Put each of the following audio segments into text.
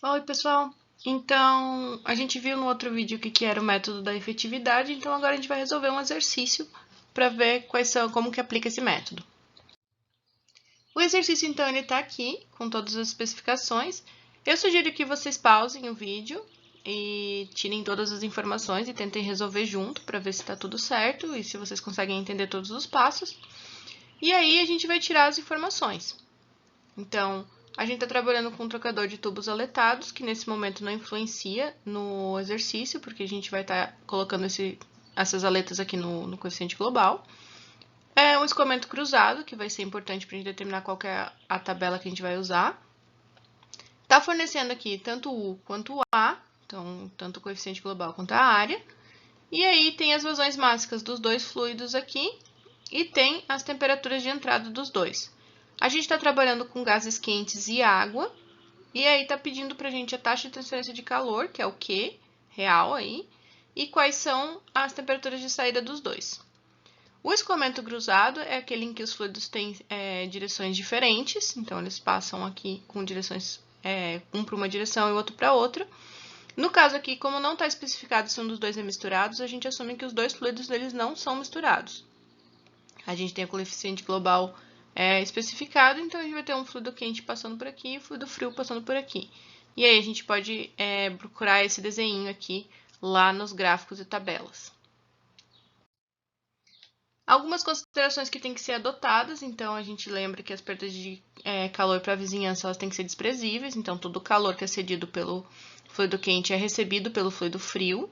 Oi, pessoal! Então, a gente viu no outro vídeo o que era o método da efetividade, então agora a gente vai resolver um exercício para ver como que aplica esse método. O exercício, então, ele está aqui, com todas as especificações. Eu sugiro que vocês pausem o vídeo e tirem todas as informações e tentem resolver junto para ver se está tudo certo e se vocês conseguem entender todos os passos. E aí a gente vai tirar as informações. Então, a gente está trabalhando com um trocador de tubos aletados, que nesse momento não influencia no exercício, porque a gente vai estar colocando essas aletas aqui no coeficiente global. É um escoamento cruzado, que vai ser importante para a gente determinar qual que é a tabela que a gente vai usar. Está fornecendo aqui tanto o U quanto o A, então tanto o coeficiente global quanto a área. E aí tem as vazões máxicas dos dois fluidos aqui e tem as temperaturas de entrada dos dois. A gente está trabalhando com gases quentes e água, e aí está pedindo para a gente a taxa de transferência de calor, que é o Q real aí, e quais são as temperaturas de saída dos dois. O escoamento cruzado é aquele em que os fluidos têm direções diferentes, então eles passam aqui com direções, um para uma direção e o outro para outra. No caso aqui, como não está especificado se um dos dois é misturados, a gente assume que os dois fluidos deles não são misturados. A gente tem o coeficiente global especificado, então a gente vai ter um fluido quente passando por aqui e um fluido frio passando por aqui. E aí a gente pode procurar esse desenho aqui lá nos gráficos e tabelas. Algumas considerações que têm que ser adotadas, então a gente lembra que as perdas de calor para a vizinhança elas têm que ser desprezíveis, então todo o calor que é cedido pelo fluido quente é recebido pelo fluido frio.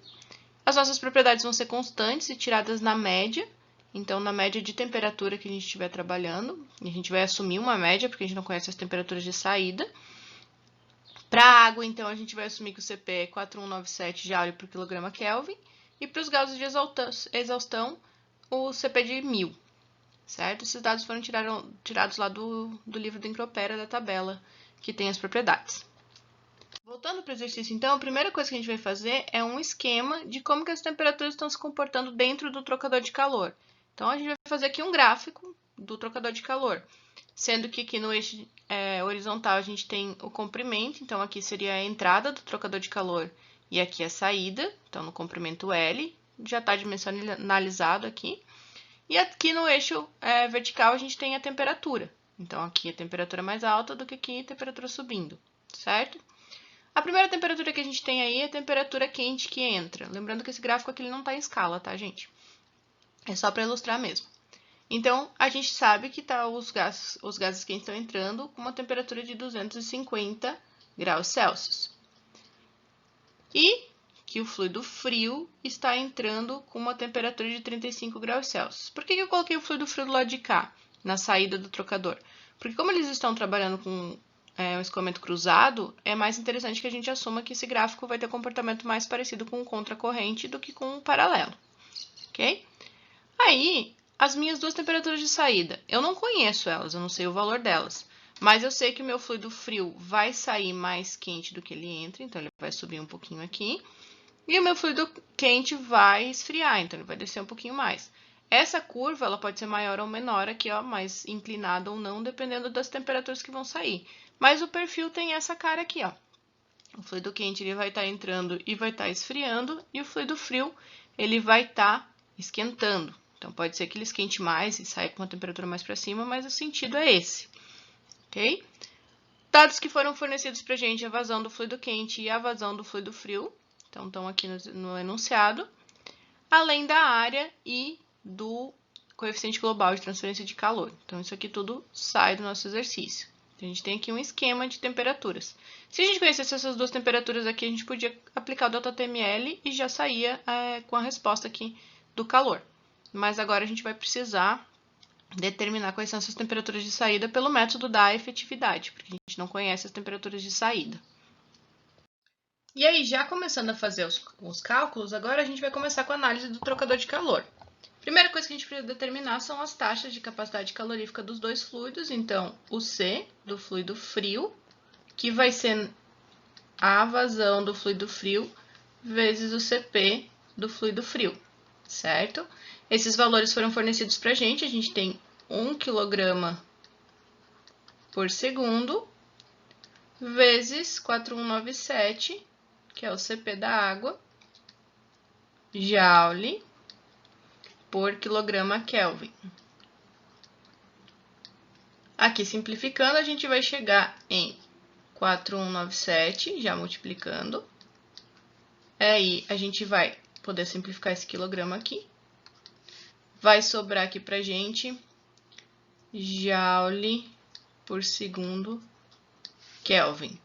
As nossas propriedades vão ser constantes e tiradas na média, então na média de temperatura que a gente estiver trabalhando, a gente vai assumir uma média, porque a gente não conhece as temperaturas de saída. Para a água, então, a gente vai assumir que o CP é 4197 joule por quilograma Kelvin, e para os gases de exaustão, o CP de 1000, certo? Esses dados foram tirados lá do livro do Encropera, da tabela, que tem as propriedades. Voltando para o exercício, então, a primeira coisa que a gente vai fazer é um esquema de como que as temperaturas estão se comportando dentro do trocador de calor. Então, a gente vai fazer aqui um gráfico do trocador de calor, sendo que aqui no eixo horizontal a gente tem o comprimento, então aqui seria a entrada do trocador de calor e aqui a saída, então no comprimento L, já está dimensionalizado aqui. E aqui no eixo vertical a gente tem a temperatura, então aqui a temperatura mais alta do que aqui a temperatura subindo, certo? A primeira temperatura que a gente tem aí é a temperatura quente que entra. Lembrando que esse gráfico aqui ele não está em escala, tá, gente? É só para ilustrar mesmo. Então, a gente sabe que os gases quentes estão entrando com uma temperatura de 250 graus Celsius. E que o fluido frio está entrando com uma temperatura de 35 graus Celsius. Por que eu coloquei o fluido frio do lado de cá, na saída do trocador? Porque como eles estão trabalhando com um escoamento cruzado, é mais interessante que a gente assuma que esse gráfico vai ter comportamento mais parecido com o contracorrente do que com o paralelo, ok? Aí, as minhas duas temperaturas de saída, eu não conheço elas, eu não sei o valor delas, mas eu sei que o meu fluido frio vai sair mais quente do que ele entra, então ele vai subir um pouquinho aqui, e o meu fluido quente vai esfriar, então ele vai descer um pouquinho mais. Essa curva ela pode ser maior ou menor aqui, ó, mais inclinada ou não, dependendo das temperaturas que vão sair. Mas o perfil tem essa cara aqui, ó. O fluido quente ele vai estar entrando e vai estar esfriando, e o fluido frio ele vai estar esquentando. Então pode ser que ele esquente mais e saia com uma temperatura mais para cima, mas o sentido é esse, ok? Dados que foram fornecidos para a gente, a vazão do fluido quente e a vazão do fluido frio, então estão aqui no enunciado, além da área e do coeficiente global de transferência de calor. Então, isso aqui tudo sai do nosso exercício. Então, a gente tem aqui um esquema de temperaturas. Se a gente conhecesse essas duas temperaturas aqui, a gente podia aplicar o ΔTml e já saía com a resposta aqui do calor. Mas agora a gente vai precisar determinar quais são essas temperaturas de saída pelo método da efetividade, porque a gente não conhece as temperaturas de saída. E aí, já começando a fazer os cálculos, agora a gente vai começar com a análise do trocador de calor. Primeira coisa que a gente precisa determinar são as taxas de capacidade calorífica dos dois fluidos. Então, o C do fluido frio, que vai ser a vazão do fluido frio, vezes o CP do fluido frio, certo? Esses valores foram fornecidos para a gente tem 1 kg por segundo vezes 4197, que é o CP da água, Joule por quilograma Kelvin. Aqui, simplificando, a gente vai chegar em 4197, já multiplicando. Aí, a gente vai poder simplificar esse quilograma aqui. Vai sobrar aqui pra gente Joule por segundo Kelvin.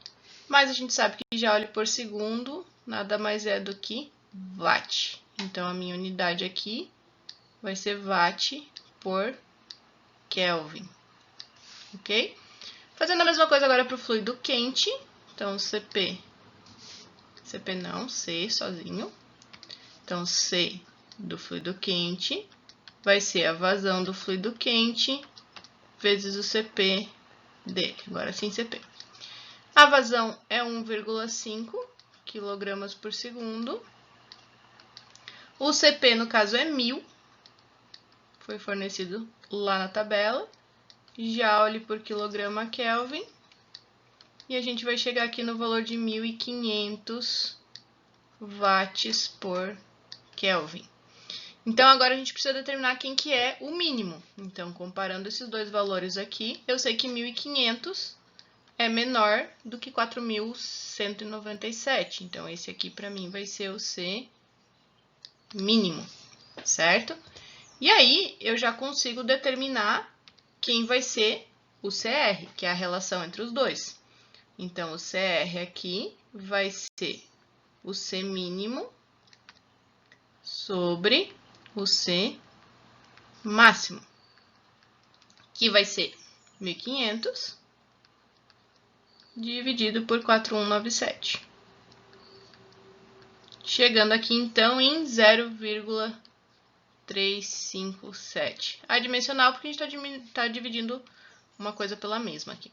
Mas a gente sabe que Joule por segundo nada mais é do que watt. Então, a minha unidade aqui vai ser watt por Kelvin. Ok? Fazendo a mesma coisa agora para o fluido quente. Então, CP não, C sozinho. Então, C do fluido quente vai ser a vazão do fluido quente vezes o CP dele. Agora sim, CP. A vazão é 1,5 kg por segundo. O CP, no caso, é 1000. Foi fornecido lá na tabela. Joule por quilograma Kelvin. E a gente vai chegar aqui no valor de 1.500 watts por Kelvin. Então, agora a gente precisa determinar quem que é o mínimo. Então, comparando esses dois valores aqui, eu sei que 1.500 é menor do que 4.197. Então, esse aqui para mim vai ser o C mínimo, certo? E aí, eu já consigo determinar quem vai ser o CR, que é a relação entre os dois. Então, o CR aqui vai ser o C mínimo sobre o C máximo, que vai ser 1.500 dividido por 4.197. Chegando aqui, então, em 0,357. Adimensional, porque a gente está dividindo uma coisa pela mesma aqui.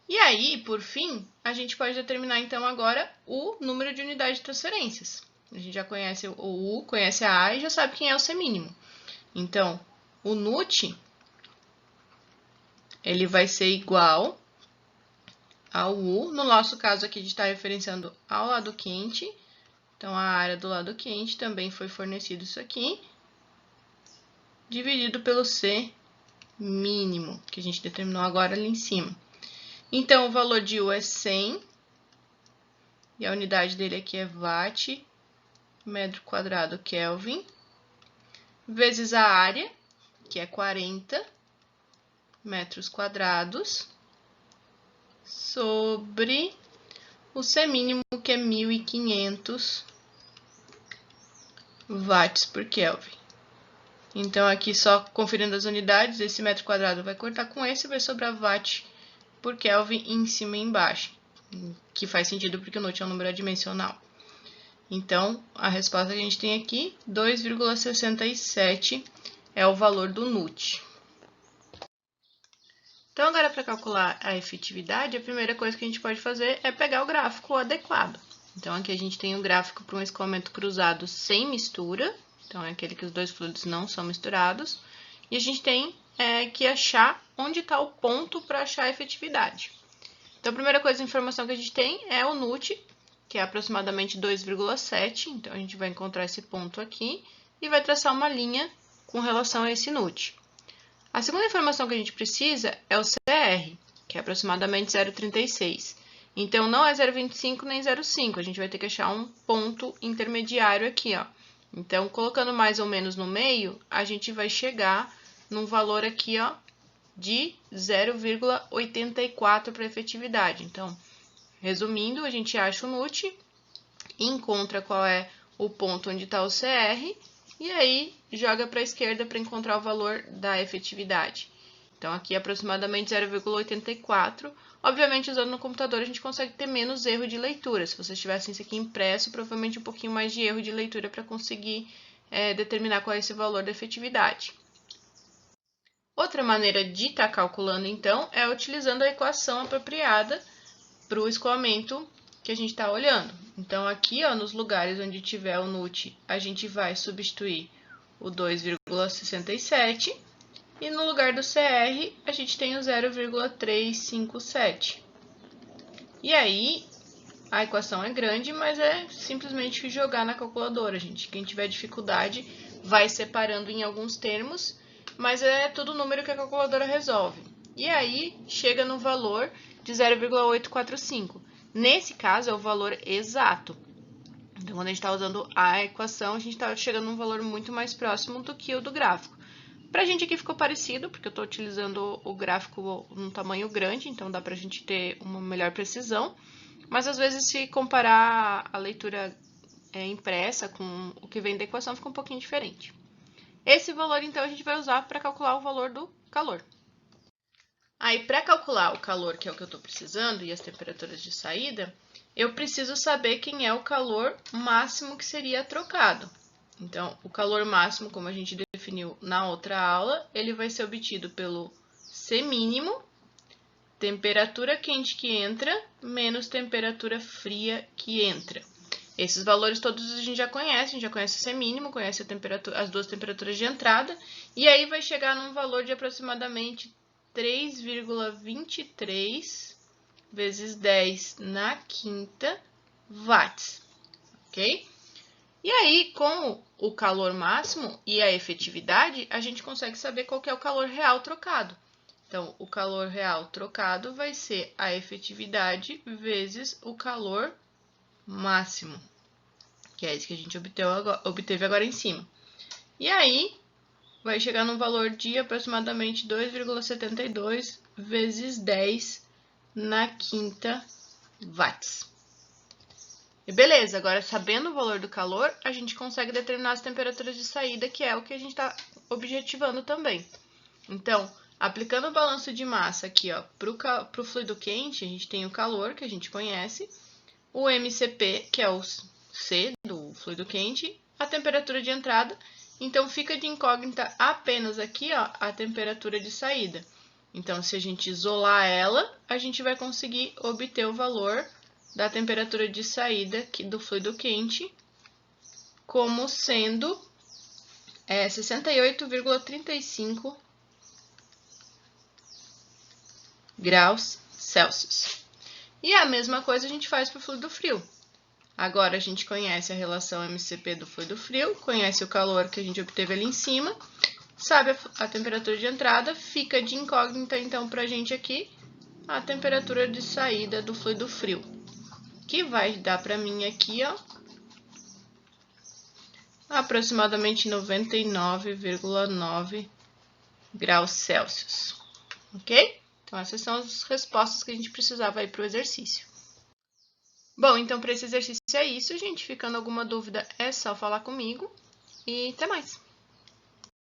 E aí, por fim, a gente pode determinar, então, agora o número de unidades de transferências. A gente já conhece o U, conhece a A e já sabe quem é o C mínimo. Então, o NUT, ele vai ser igual ao U. No nosso caso aqui, a gente está referenciando ao lado quente. Então, a área do lado quente também foi fornecido isso aqui, dividido pelo C mínimo, que a gente determinou agora ali em cima. Então, o valor de U é 100, e a unidade dele aqui é watt, metro quadrado Kelvin, vezes a área, que é 40 metros quadrados, sobre o C mínimo, que é 1.500 watts por Kelvin. Então, aqui só conferindo as unidades, esse metro quadrado vai cortar com esse, vai sobrar watt por Kelvin em cima e embaixo, que faz sentido porque o NUT é um número adimensional. Então, a resposta que a gente tem aqui, 2,67 é o valor do NUT. Então, agora para calcular a efetividade, a primeira coisa que a gente pode fazer é pegar o gráfico adequado. Então, aqui a gente tem o gráfico para um escoamento cruzado sem mistura. Então, é aquele que os dois fluidos não são misturados. E a gente tem que achar onde está o ponto para achar a efetividade. Então, a primeira coisa, a informação que a gente tem é o NUT, que é aproximadamente 2,7. Então, a gente vai encontrar esse ponto aqui e vai traçar uma linha com relação a esse NUT. A segunda informação que a gente precisa é o CR, que é aproximadamente 0,36. Então, não é 0,25 nem 0,5. A gente vai ter que achar um ponto intermediário aqui, ó. Então, colocando mais ou menos no meio, a gente vai chegar num valor aqui, ó, de 0,84 para efetividade. Então, resumindo, a gente acha o NUT, encontra qual é o ponto onde está o CR, e aí joga para a esquerda para encontrar o valor da efetividade. Então, aqui é aproximadamente 0,84. Obviamente, usando no computador, a gente consegue ter menos erro de leitura. Se vocês tivessem isso aqui impresso, provavelmente um pouquinho mais de erro de leitura para conseguir determinar qual é esse valor da efetividade. Outra maneira de estar calculando, então, é utilizando a equação apropriada para o escoamento que a gente está olhando. Então, aqui, ó, nos lugares onde tiver o NUT, a gente vai substituir o 2,67 e no lugar do CR, a gente tem o 0,357. E aí, a equação é grande, mas é simplesmente jogar na calculadora, gente. Quem tiver dificuldade vai separando em alguns termos, mas é tudo número que a calculadora resolve. E aí, chega no valor de 0,845. Nesse caso, é o valor exato. Então, quando a gente está usando a equação, a gente está chegando num valor muito mais próximo do que o do gráfico. Para a gente aqui ficou parecido, porque eu estou utilizando o gráfico num tamanho grande, então dá para a gente ter uma melhor precisão. Mas, às vezes, se comparar a leitura impressa com o que vem da equação, fica um pouquinho diferente. Esse valor, então, a gente vai usar para calcular o valor do calor. Aí, para calcular o calor, que é o que eu estou precisando, e as temperaturas de saída, eu preciso saber quem é o calor máximo que seria trocado. Então, o calor máximo, como a gente definiu na outra aula, ele vai ser obtido pelo C mínimo, temperatura quente que entra, menos temperatura fria que entra. Esses valores todos a gente já conhece o C mínimo, conhece as duas temperaturas de entrada, e aí vai chegar num valor de aproximadamente 3,23 vezes 10 na quinta watts, ok? E aí, com o calor máximo e a efetividade, a gente consegue saber qual que é o calor real trocado. Então, o calor real trocado vai ser a efetividade vezes o calor máximo, que é esse que a gente obteve agora em cima. E aí, vai chegar num valor de aproximadamente 2,72 vezes 10 na quinta watts. E beleza, agora sabendo o valor do calor, a gente consegue determinar as temperaturas de saída, que é o que a gente está objetivando também. Então, aplicando o balanço de massa aqui, para o fluido quente, a gente tem o calor, que a gente conhece, o MCP, que é o C do fluido quente, a temperatura de entrada. Então, fica de incógnita apenas aqui, a temperatura de saída. Então, se a gente isolar ela, a gente vai conseguir obter o valor da temperatura de saída do fluido quente como sendo 68,35 graus Celsius. E a mesma coisa a gente faz para o fluido frio. Agora, a gente conhece a relação MCP do fluido frio, conhece o calor que a gente obteve ali em cima, sabe a temperatura de entrada, fica de incógnita, então, para a gente aqui, a temperatura de saída do fluido frio, que vai dar para mim aqui, aproximadamente 99,9 graus Celsius, ok? Então, essas são as respostas que a gente precisava aí para o exercício. Bom, então, para esse exercício é isso, gente. Ficando alguma dúvida, é só falar comigo. E até mais!